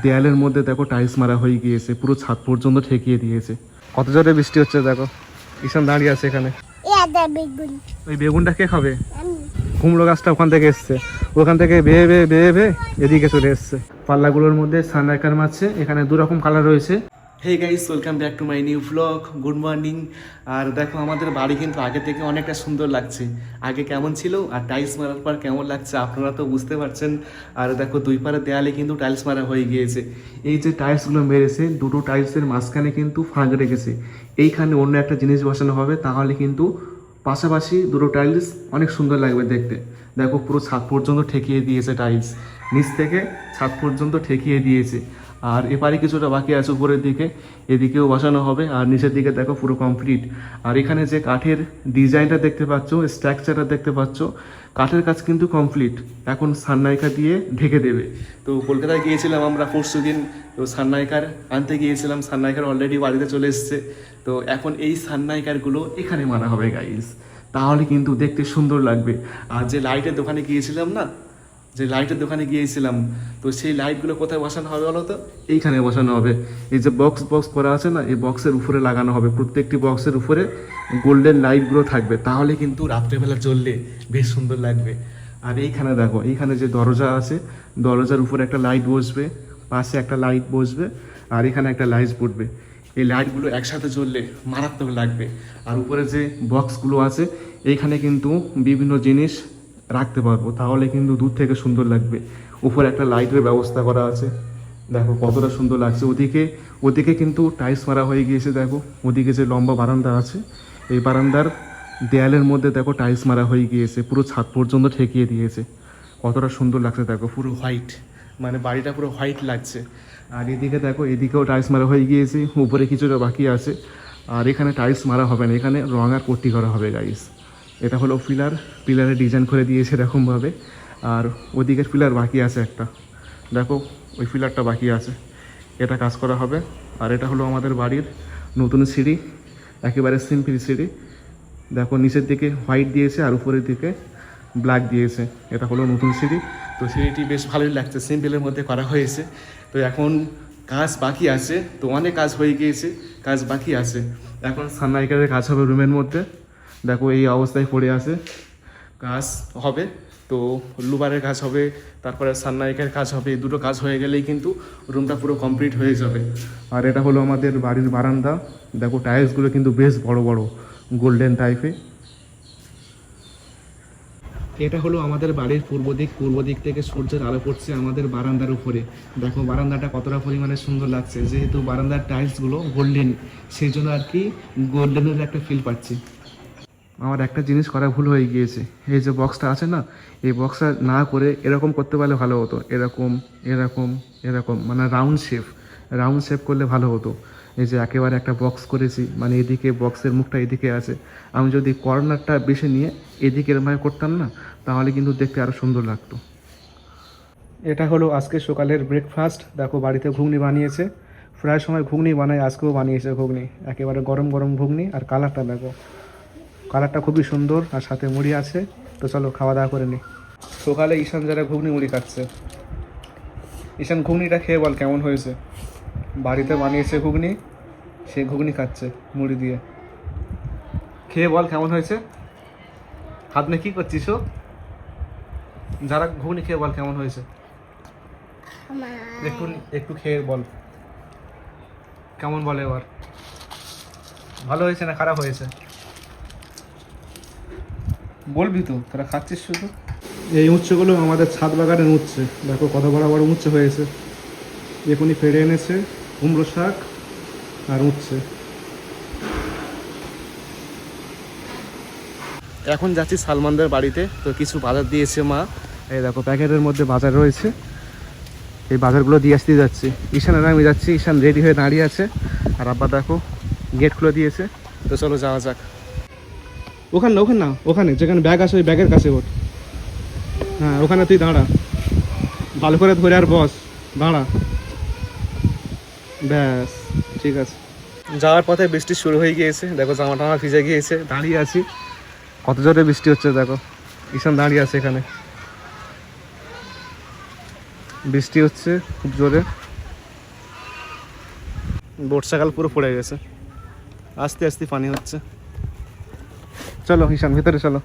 দেয়ালের মধ্যে দেখো টাইলস মারা হয়ে গিয়েছে, পুরো ছাদ পর্যন্ত ঠেকিয়ে দিয়েছে। কত জোরে বৃষ্টি হচ্ছে দেখো, ঈশান দাঁড়িয়ে আছে এখানে। ওই বেগুনটা কে খাবে? কুমড়ো গাছটা ওখান থেকে এসছে, ওখান থেকে বেয়ে বেয়ে বেয়ে বেয়ে এদিকে চলে এসছে। পাল্লাগুলোর মধ্যে সানরাইকার মারছে, এখানে দু রকম কালার রয়েছে। Hey guys, welcome back to my new blog. Good morning. আর দেখো আমাদের বাড়ি কিন্তু আগে থেকে অনেকটা সুন্দর লাগছে। আগে কেমন ছিল আর টাইলস মারার পর কেমন লাগছে আপনারা তো বুঝতে পারছেন। আর দেখো দুই পারে দেয়ালে কিন্তু টাইলস মারা হয়ে গিয়েছে। এই যে টাইলসগুলো মেরেছে, দুটো টাইলসের মাঝখানে কিন্তু ফাঁক রেখেছে। এইখানে অন্য একটা জিনিস বসানো হবে, তাহলে কিন্তু পাশাপাশি দুটো টাইলস অনেক সুন্দর লাগবে দেখতে। দেখো পুরো ছাদ পর্যন্ত ঠেকিয়ে দিয়েছে টাইলস, নিচ থেকে ছাদ পর্যন্ত ঠেকিয়ে দিয়েছে। আর এপারে কিছুটা বাকি আছে উপরের দিকে, এদিকেও বসানো হবে। আর নিচের দিকে দেখো পুরো কমপ্লিট। আর এখানে যে কাঠের ডিজাইনটা দেখতে পাচ্ছ, স্ট্রাকচারটা দেখতে পাচ্ছ, কাঠের কাজ কিন্তু কমপ্লিট। এখন সানমাইকা দিয়ে ঢেকে দেবে। তো কলকাতায় গিয়েছিলাম আমরা পরশু দিন, তো সানমাইকার আনতে গিয়েছিলাম। সানমাইকার অলরেডি বাড়িতে চলে এসছে। তো এখন এই সানমাইকারগুলো এখানে মানা হবে গাইস, তাহলে কিন্তু দেখতে সুন্দর লাগবে। আর যে লাইটের দোকানে গিয়েছিলাম না, তো সেই লাইটগুলো কোথায় বসানো হবে বলো তো? এইখানে বসানো হবে। এই যে বক্স করা আছে না, এই বক্সের উপরে লাগানো হবে। প্রত্যেকটি বক্সের উপরে গোল্ডেন লাইটগুলো থাকবে, তাহলে কিন্তু রাত্রেবেলা জ্বললে বেশ সুন্দর লাগবে। আর এইখানে দেখো, এইখানে যে দরজা আছে, দরজার উপরে একটা লাইট বসবে, পাশে একটা লাইট বসবে, আর এখানে একটা লাইট পড়বে। এই লাইটগুলো একসাথে জ্বললে মারাত্মক লাগবে। আর উপরে যে বক্সগুলো আছে, এইখানে কিন্তু বিভিন্ন জিনিস রাখতে পারবো, তাহলে কিন্তু দূর থেকে সুন্দর লাগবে। উপরে একটা লাইটের ব্যবস্থা করা আছে, দেখো কতটা সুন্দর লাগছে। ওদিকে কিন্তু টাইলস মারা হয়ে গিয়েছে। দেখো ওদিকে যে লম্বা বারান্দা আছে, এই বারান্দার দেয়ালের মধ্যে দেখো টাইলস মারা হয়ে গিয়েছে, পুরো ছাদ পর্যন্ত ঠেকিয়ে দিয়েছে। কতটা সুন্দর লাগছে দেখো, পুরো হোয়াইট, মানে বাড়িটা পুরো হোয়াইট লাগছে। আর এদিকে দেখো, এদিকেও টাইলস মারা হয়ে গিয়েছে, উপরে কিছুটা বাকি আছে। আর এখানে টাইলস মারা হবে না, এখানে রং আর পট্টি করা হবে গাইস। এটা হলো পিলারে ডিজাইন করে দিয়েছে এরকমভাবে। আর ওদিকের পিলার বাকি আছে একটা, দেখো ওই পিলারটা বাকি আছে, এটা কাজ করা হবে। আর এটা হলো আমাদের বাড়ির নতুন সিঁড়ি, একেবারে সিম্পল সিঁড়ি। দেখো নিচের দিকে হোয়াইট দিয়েছে আর উপরের দিকে ব্ল্যাক দিয়েছে, এটা হলো নতুন সিঁড়ি। তো সিঁড়িটি বেশ ভালোই লাগছে, সিম্পলের মধ্যে করা হয়েছে। তো এখন কাজ বাকি আছে, তো অনেক কাজ হয়ে গিয়েছে, কাজ বাকি আছে। এখন সানমাইকারের কাজ হবে রুমের মধ্যে, দেখো এই অবস্থায় পড়ে আছে। কাজ হবে, তো লুবারের কাজ হবে, তারপরে সানমাইকার কাজ হবে। এই দুটো কাজ হয়ে গেলেই কিন্তু রুমটা পুরো কমপ্লিট হয়ে যাবে। আর এটা হলো আমাদের বাড়ির বারান্দা, দেখো টাইলসগুলো কিন্তু বেশ বড় বড় গোল্ডেন টাইপে। এটা হলো আমাদের বাড়ির পূর্ব দিক থেকে সূর্যের আলো পড়ছে আমাদের বারান্দার উপরে। দেখো বারান্দাটা কতটা পরিমাণে সুন্দর লাগছে, যেহেতু বারান্দার টাইলসগুলো গোল্ডেন, সেই জন্য আর কি গোল্ডেনের একটা ফিল পাচ্ছি। আমার একটা জিনিস করা ভুল হয়ে গিয়েছে, এই যে বক্সটা আছে না, এই বক্সটা না করে এরকম করতে পারলে ভালো হতো। এরকম এরকম এরকম, মানে রাউন্ড শেপ করলে ভালো হতো। এই যে একেবারে একটা বক্স করেছি, মানে এদিকে বক্সের মুখটা এদিকে আছে। আমি যদি কর্নারটা বেছে নিয়ে এদিকে এরকমভাবে করতাম না, তাহলে কিন্তু দেখতে আরও সুন্দর লাগতো। এটা হলো আজকে সকালের ব্রেকফাস্ট। দেখো বাড়িতে ঘুগনি বানিয়েছে, প্রায় সময় ঘুগনি বানায়, আজকেও বানিয়েছে ঘুগনি, একেবারে গরম গরম ঘুগনি। আর কালারটা দেখো, কালারটা খুবই সুন্দর, আর সাথে মুড়ি আছে। তো চলো খাওয়া দাওয়া করে নিই। সকালে ঈশান যারা ঘুগনি মুড়ি খাচ্ছে, ঈশান ঘুগনিটা খেয়ে বল কেমন হয়েছে। বাড়িতে বানিয়েছে ঘুগনি, সে ঘুগনি খাচ্ছে মুড়ি দিয়ে। খেয়ে বল কেমন হয়েছে। হাত নিয়ে কী করছিস ও? যারা ঘুগনি খেয়ে বল কেমন হয়েছে, একটু একটু খেয়ে বল কেমন বলে এবার। ভালো হয়েছে না খারাপ হয়েছে বলবি তো, তোরা খাচ্ছিস শুধু। এই উচ্ছেগুলো আমাদের ছাদ বাগানের উচ্ছে, দেখো কত বড় বড় উচ্ছে হয়েছে। এখনই ফেড়ে এনেছে কুমড়ো শাক আর উচ্ছে। এখন যাচ্ছি সালমানদের বাড়িতে, তো কিছু বাজার দিয়েছে মা। এই দেখো প্যাকেটের মধ্যে বাজার রয়েছে, এই বাজারগুলো দিয়ে আসতে যাচ্ছি। ঈশান আর আমি যাচ্ছি, ঈশান রেডি হয়ে দাঁড়িয়ে আছে, আর আব্বা দেখো গেট খুলে দিয়েছে। তো চলো যাওয়া যাক। ওখানে যেখানে ব্যাগ আছে ওই ব্যাগের কাছে ওঠ। হ্যাঁ ওখানে তুই দাঁড়া, ভালো করে ধরে আর বস, দাঁড়া, ব্যাস ঠিক আছে। যাওয়ার পথে বৃষ্টি শুরু হয়ে গিয়েছে, দেখো জামা টামা ভিজে গিয়েছে, দাঁড়িয়ে আছি। কত জোরে বৃষ্টি হচ্ছে দেখো, ঈশান দাঁড়িয়ে আছে এখানে, বৃষ্টি হচ্ছে খুব জোরে। বর্ষাকাল পুরো পড়ে গেছে, আস্তে আস্তে পানি হচ্ছে। চলো ঈশান ভিতরে চলো।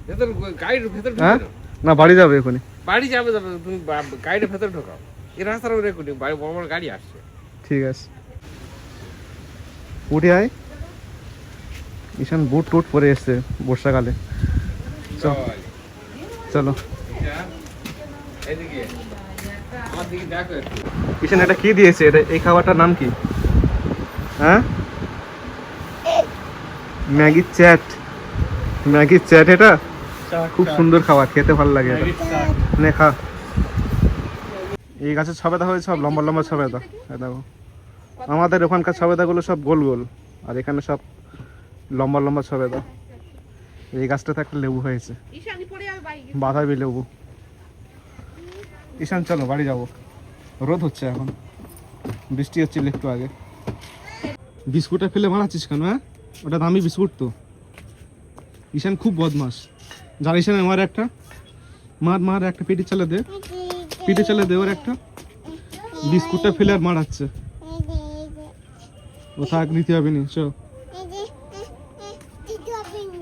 গাড়ির ভেতর হ্যাঁ না বাড়ি যাবে এখনই। বাড়ি যাবে তুমি গাড়ির ভেতর ঢোকাও, এই রাস্তার উপরে বাড়ি বড় বড় গাড়ি আসছে। ঠিক আছে উঠে আয়। ঈশান বুট টুট পরে এসছে বর্ষাকালে। চলো এদিকে আমার দিকে দেখো একটু। ঈশান এটা কি দিয়েছে? এটা এই খাবারটার নাম কি? হ্যাঁ ম্যাগি চ্যাট। ম্যাগি চ্যাট এটা খুব সুন্দর খাবার, খেতে ভালো লাগে এটা। নে খা। এই গাছের ছবেদা হয়েছে সব লম্বা লম্বা ছবেদা। দেখো আমাদের ওখানকার ছবেদাগুলো সব গোল গোল, আর এখানে সব লম্বা লম্বা ছবেদা। এই গাছটাতে একটা লেবু হয়েছে, বাতাবি লেবু। ঈশান চলো বাড়ি যাবো, রোদ হচ্ছে এখন, বৃষ্টি হচ্ছিল একটু আগে। বিস্কুটটা ফেলে মারাচ্ছিস কেন? হ্যাঁ ওটা দামি বিস্কুট তো। ঈশান খুব বদমাস, যার ঈশান আমার একটা মার একটা পেটে চালে দে, পেটে চালে দে ওর একটা। বিস্কুটটা ফেলে আর মারাচ্ছে। ও থাক নিতে হবে নি। চ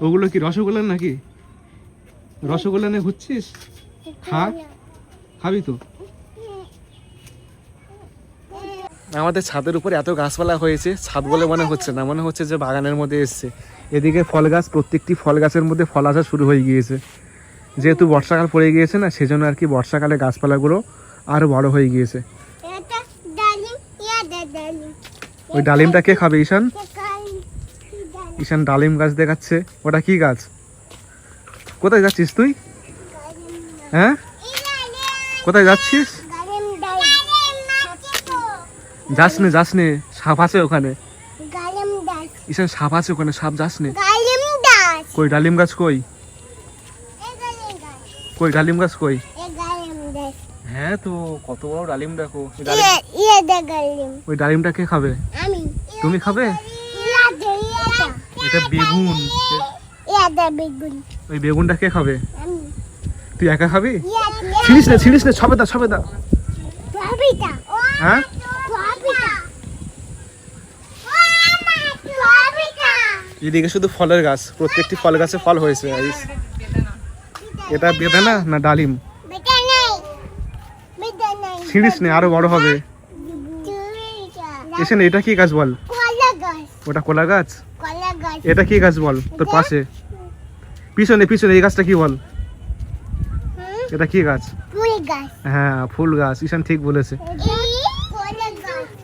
ওগুলো কি রসগোল্লা নাকি? রসগোল্লা নিয়ে ঘুরছিস? খা, খাবি তো। আমাদের ছাদের উপরে এত গাছপালা হয়েছে, ছাদ বলে মনে হচ্ছে না, মনে হচ্ছে যে বাগানের মধ্যে এসছে। এদিকে ফল গাছ, প্রত্যেকটি ফল গাছের মধ্যে ফল আসা শুরু হয়ে গিয়েছে। যেহেতু বর্ষাকাল পড়ে গিয়েছে না, সেজন্য আর কি বর্ষাকালে গাছপালাগুলো আরো বড় হয়ে গিয়েছে। ওই ডালিমটা কে খাবে ঈশান? ঈশান ডালিম গাছ দেখাচ্ছে। ওটা কি গাছ? কোথায় যাচ্ছিস তুই? হ্যাঁ কোথায় যাচ্ছিস? যাস নে, সাপ আছে ওখানে। ঈশান সাপ আছে ওখানে, সাপ যাস নে। কই ডালিম গাছ কই? কই ডালিম গাছ কই? হ্যাঁ তো কত বড় ডালিম দেখো। ওই ডালিমটা কে খাবে? তুমি খাবে? এটা বেগুন। ওই বেগুনটা কে খাবে? তুই একা খাবি? ছিড়িস না ছবেদা। হ্যাঁ এদিকে শুধু ফলের গাছ, প্রত্যেকটি ফল গাছে ফল হয়েছে। এটা বেদানা না ডালিম? ছিড়িস নে, আরো বড় হবে। এসে না, এটা কি গাছ বল? ওটা কলা গাছ। এটা কি গাছ বল তোর পাশে? পিছনে এই গাছটা কি বল? এটা কি গাছ? হ্যাঁ ফুল গাছ। ঈশান ঠিক বলেছে।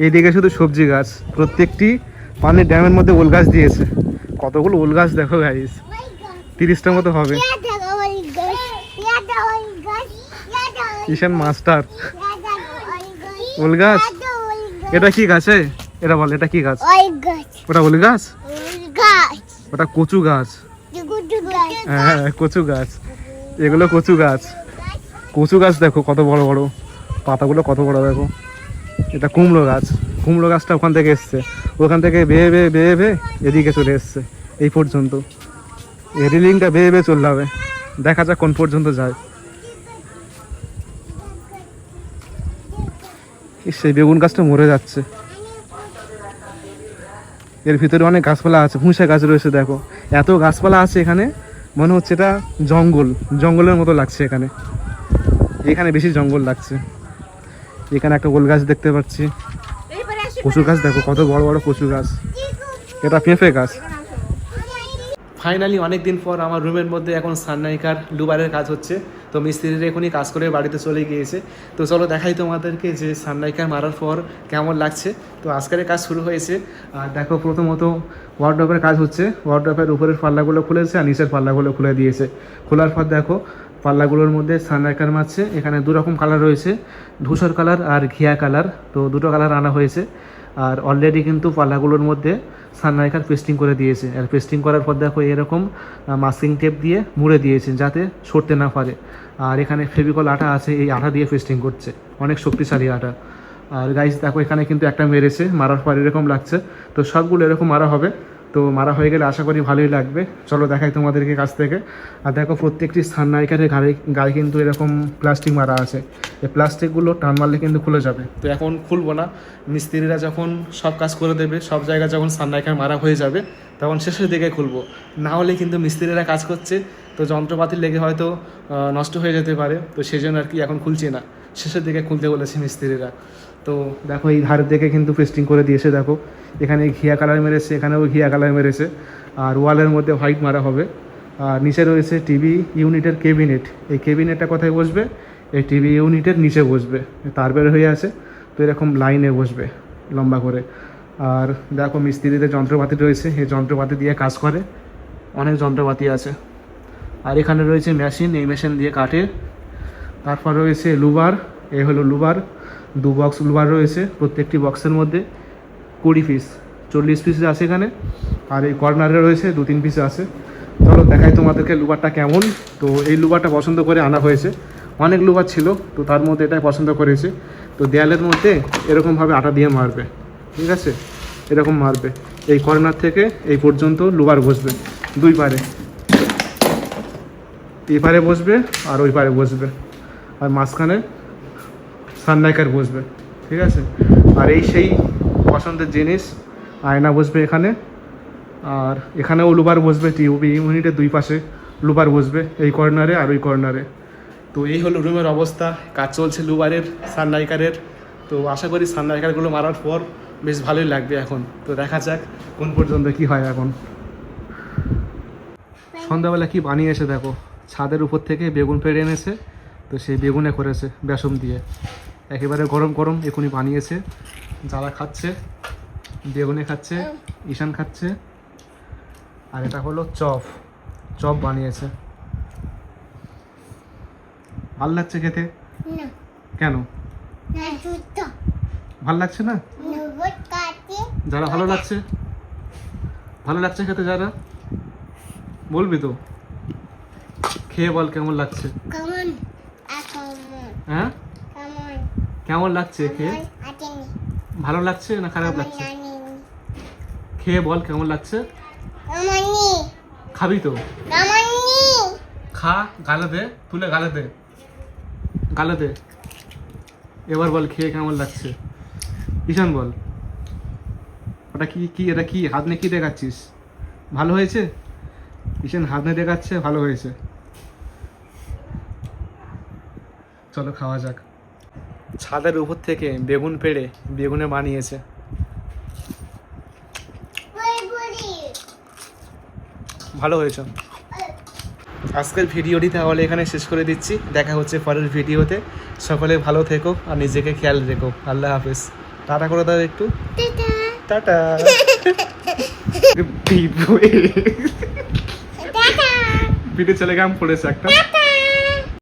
এইদিকে শুধু সবজি গাছ, প্রত্যেকটি পানির ড্যামের মধ্যে ওল গাছ দিয়েছে। কতগুলো ওল গাছ দেখো গাইস, 30টার মতো হবে। ঈশান মাস্টার। ওল গাছ। এটা কি গাছ? এটা বল এটা কি গাছ? ওটা ওল গাছ। ওটা কচু গাছ। হ্যাঁ কচু গাছ, এগুলো কচু গাছ। কচু গাছ দেখো কত বড় বড়, পাতাগুলো কত বড় দেখো। এটা কুমড়ো গাছ। কুমড়ো গাছটা ওখান থেকে এসছে, ওখান থেকে বেয়ে বেয়ে এদিকে চলে এসছে এই পর্যন্ত। এই রিলিংটা বেয়ে চলতে হবে, দেখা যাক কোন পর্যন্ত যায়। সেই বেগুন গাছটা মরে যাচ্ছে। এর ভিতরে অনেক গাছপালা আছে, পুঁইশা গাছ রয়েছে দেখো। এত গাছপালা আছে এখানে, মনে হচ্ছে এটা জঙ্গলের মতো লাগছে। এখানে বেশি জঙ্গল লাগছে। এখানে একটা ওল গাছ দেখতে পাচ্ছি। কচু গাছ দেখো কত বড় বড় কচু গাছ। এটা পেঁপে গাছ। ফাইনালি অনেকদিন পর আমার রুমের মধ্যে এখন সানমাইকার লুবারের কাজ হচ্ছে। তো মিস্ত্রিরা এখনই কাজ করে বাড়িতে চলে গিয়েছে। তো চলো দেখাই তোমাদেরকে যে সানমাইকার মারার পর কেমন লাগছে। তো আজকের কাজ শুরু হয়েছে। আর দেখো প্রথমত ওয়ার্ডরোবের কাজ হচ্ছে। ওয়ার্ডরোবের উপরের পাল্লাগুলো খুলেছে আর নিচের পাল্লাগুলো খুলে দিয়েছে। খোলার পর দেখো পাল্লাগুলোর মধ্যে সানমাইকার মারছে। এখানে দু রকম কালার রয়েছে, ধূসর কালার আর ঘিয়া কালার। তো দুটো কালার আনা হয়েছে। আর অলরেডি কিন্তু পাল্লাগুলোর মধ্যে সানমাইকার পেস্টিং করে দিয়েছে। আর পেস্টিং করার পর দেখো এরকম মাস্কিং টেপ দিয়ে মুড়ে দিয়েছে যাতে সরতে না পারে। আর এখানে ফেভিকল আঠা আছে, এই আঠা দিয়ে পেস্টিং করছে, অনেক শক্তিশালী আঠা। আর গাইস দেখো এখানে কিন্তু একটা মেরেছে, মারার পর এরকম লাগছে। তো সবগুলো এরকম মারা হবে। তো তো মারা হয়ে গেলে আশা করি ভালোই লাগবে। চলো দেখাই তোমাদেরকে কাছ থেকে। আর দেখো প্রত্যেকটি সানমাইকারের গায়ে কিন্তু এরকম প্লাস্টিক মারা আছে। এই প্লাস্টিকগুলো টান মারলে কিন্তু খুলে যাবে। তো এখন খুলবো না, মিস্ত্রিরা যখন সব কাজ করে দেবে, সব জায়গায় যখন সানমাইকার মারা হয়ে যাবে তখন শেষের দিকে খুলবো। না হলে কিন্তু মিস্ত্রিরা কাজ করছে, তো যন্ত্রপাতি লেগে হয়তো নষ্ট হয়ে যেতে পারে। তো সেই জন্য আর কি এখন খুলছি না, শেষের দিকে খুলতে বলেছে মিস্ত্রিরা। তো দেখো এই ধারের দিকে কিন্তু পেস্টিং করে দিয়েছে। দেখো এখানে ঘিয়া কালার মেরেছে, এখানেও ঘিয়া কালার মেরেছে। আর ওয়ালের মধ্যে হোয়াইট মারা হবে। আর নিচে রয়েছে টিভি ইউনিটের কেবিনেট। এই কেবিনেটটা কোথায় বসবে? এই টিভি ইউনিটের নিচে বসবে। তার বের হয়ে আছে, তো এরকম লাইনে বসবে লম্বা করে। আর দেখো মিস্ত্রিদের যন্ত্রপাতি রয়েছে, এই যন্ত্রপাতি দিয়ে কাজ করে, অনেক যন্ত্রপাতি আছে। আর এখানে রয়েছে মেশিন, এই মেশিন দিয়ে কাটে। তারপর রয়েছে লুবার, এই হলো লুবার। 2 বক্স লুবার রয়েছে, প্রত্যেকটি বক্সের মধ্যে 20 পিস, 40 পিস আছে এখানে। আর এই কর্নারে রয়েছে 2-3 পিস আছে। চলো দেখাই তোমাদেরকে লুবারটা কেমন। তো এই লুবারটা পছন্দ করে আনা হয়েছে, অনেক লুবার ছিল, তো তার মধ্যে এটাই পছন্দ করেছে। তো দেয়ালের মধ্যে এরকমভাবে আটা দিয়ে মারবে, ঠিক আছে, এরকম মারবে। এই কর্নার থেকে এই পর্যন্ত লুবার বসবে 2 পারে, এই পারে বসবে আর ওই পারে বসবে। আর মাঝখানে সানমাইকার বসবে, ঠিক আছে। আর এই সেই পছন্দের জিনিস, আয়না বসবে এখানে। আর এখানেও লুবার বসবে, টিউবি ইউনিটের 2 পাশে লুবার বসবে, এই কর্নারে আর ওই কর্নারে। তো এই হলো রুমের অবস্থা, কাজ চলছে লুবারের, সানমাইকারের। তো আশা করি সানমাইকারগুলো মারার পর বেশ ভালোই লাগবে এখন। তো দেখা যাক কোন পর্যন্ত কি হয় এখন। সন্ধ্যাবেলা কি বানিয়েছে দেখো, ছাদের উপর থেকে বেগুন পেড়ে এনেছে, তো সেই বেগুনে করেছে বেসন দিয়ে, একেবারে গরম গরম এখনই বানিয়েছে। যারা খাচ্ছে, বেগুনে খাচ্ছে, ঈশান খাচ্ছে। আর এটা হলো চপ, চপ বানিয়েছে। ভাল লাগছে খেতে? কেন ভাল লাগছে না? যারা ভালো লাগছে, ভালো লাগছে খেতে, যারা বলবি তো, খেয়ে বল কেমন লাগছে। হ্যাঁ কেমন লাগছে খেয়ে? ভালো লাগছে না খারাপ লাগছে? খেয়ে বল কেমন লাগছে। খাবি তো, খা, গালে দে, তুলে গালে দে, গালে দে। এবার বল খেয়ে কেমন লাগছে। ঈশান বল, ওটা কি কি এটা কি হাত নিয়ে কি দেখাচ্ছিস? ভালো হয়েছে? ঈশান হাত নিয়ে দেখাচ্ছে ভালো হয়েছে। চলো খাওয়া যাক। ছাদের উপর থেকে বেগুন পেড়ে বেগুনে বানিয়েছে। ভালো হয়েছে। আজকের ভিডিওটি তাহলে এখানে শেষ করে দিচ্ছি, দেখা হচ্ছে পরের ভিডিওতে। সকলে ভালো থেকো আর নিজেকে খেয়াল রেখো। আল্লাহ হাফেজ। টাটা করে দাও একটু, টাটা। পিঠে ছেলে গাম পড়েছে একটা।